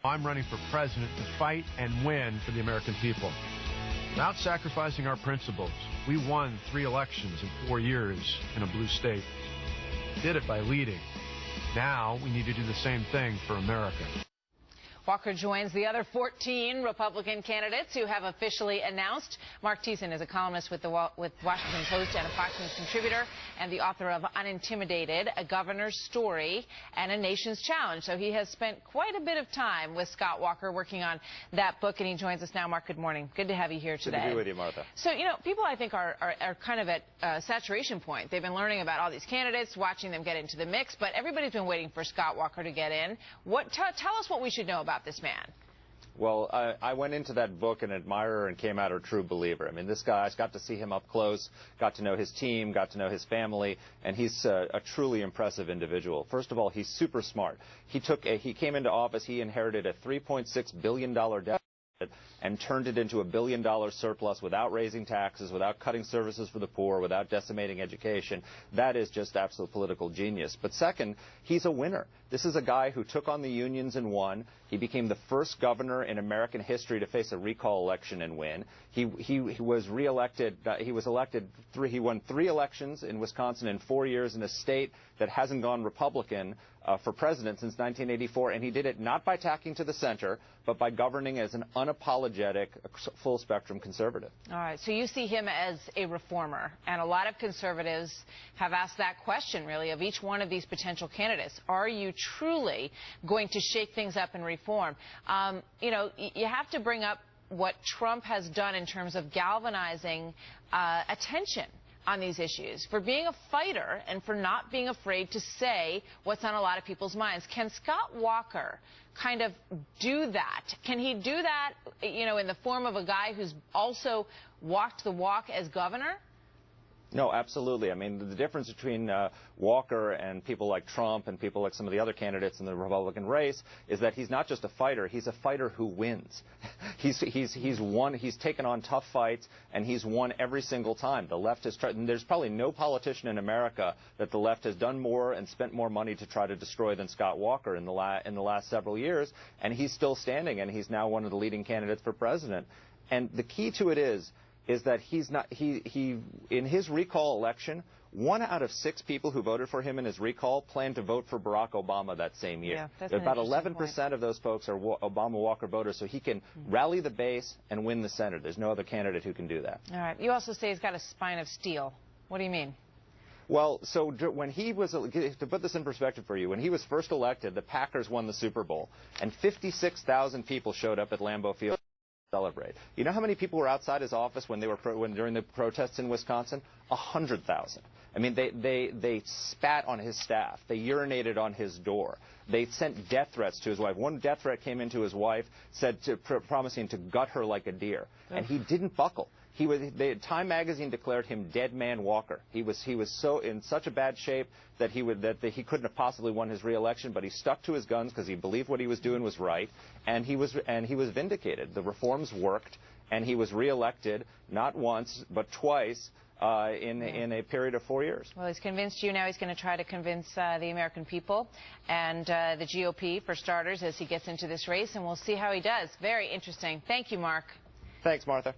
I'm running for president to fight and win for the American people. Without sacrificing our principles, we won 3 elections in 4 years in a blue state. Did it by leading. Now we need to do the same thing for America. Walker joins the other 14 Republican candidates who have officially announced. Mark Thiessen is a columnist with Washington Post and a Fox News contributor and the author of Unintimidated, A Governor's Story and a Nation's Challenge. So he has spent quite a bit of time with Scott Walker working on that book, and he joins us now. Mark, good morning. Good to have you here today. Good to be with you, Martha. So, you know, people I think are kind of at saturation point. They've been learning about all these candidates, watching them get into the mix, but everybody's been waiting for Scott Walker to get in. Tell us what we should know about this man. Well, I went into that book an admirer and came out a true believer. I mean, this guy, I got to see him up close, got to know his team, got to know his family, and he's a truly impressive individual. First of all, he's super smart. He came into office, he inherited a $3.6 billion deficit and turned it into $1 billion surplus without raising taxes, without cutting services for the poor, without decimating education. That is just absolute political genius. But second, he's a winner. This is a guy who took on the unions and won. He became the first governor in American history to face a recall election and win. He was reelected. He won 3 elections in Wisconsin in 4 years in a state that hasn't gone Republican for president since 1984, and he did it not by tacking to the center, but by governing as an unapologetic, full-spectrum conservative. All right, so you see him as a reformer, and a lot of conservatives have asked that question, really, of each one of these potential candidates. Are you truly going to shake things up and reform? You know, you have to bring up what Trump has done in terms of galvanizing attention on these issues, for being a fighter and for not being afraid to say what's on a lot of people's minds. Can Scott Walker kind of do that? Can he do that, you know, in the form of a guy who's also walked the walk as governor? No, absolutely. I mean, the difference between Walker and people like Trump and people like some of the other candidates in the Republican race is that he's not just a fighter, he's a fighter who wins. He's won, he's taken on tough fights, and he's won every single time. The left has tried, and there's probably no politician in America that the left has done more and spent more money to try to destroy than Scott Walker in the last several years, and he's still standing, and he's now one of the leading candidates for president. And the key to it is that in his recall election, 1 out of 6 people who voted for him in his recall plan to vote for Barack Obama that same year. Yeah, about 11% of those folks are Obama-Walker voters, so he can rally the base and win the Senate. There's no other candidate who can do that. All right. You also say he's got a spine of steel. What do you mean? Well, so when he was, to put this in perspective for you, when he was first elected, the Packers won the Super Bowl, and 56,000 people showed up at Lambeau Field celebrate. You know how many people were outside his office when during the protests in Wisconsin? 100,000. I mean, they spat on his staff. They urinated on his door. They sent death threats to his wife. One death threat came into his wife, promising to gut her like a deer, and he didn't buckle. Time magazine declared him Dead Man Walker. He was so in such a bad shape that he couldn't have possibly won his reelection, but he stuck to his guns because he believed what he was doing was right, and he was vindicated. The reforms worked, and he was reelected not once but twice in a period of 4 years. Well, he's convinced you. Now he's going to try to convince the American people and the GOP, for starters, as he gets into this race, and we'll see how he does. Very interesting. Thank you, Mark. Thanks, Martha.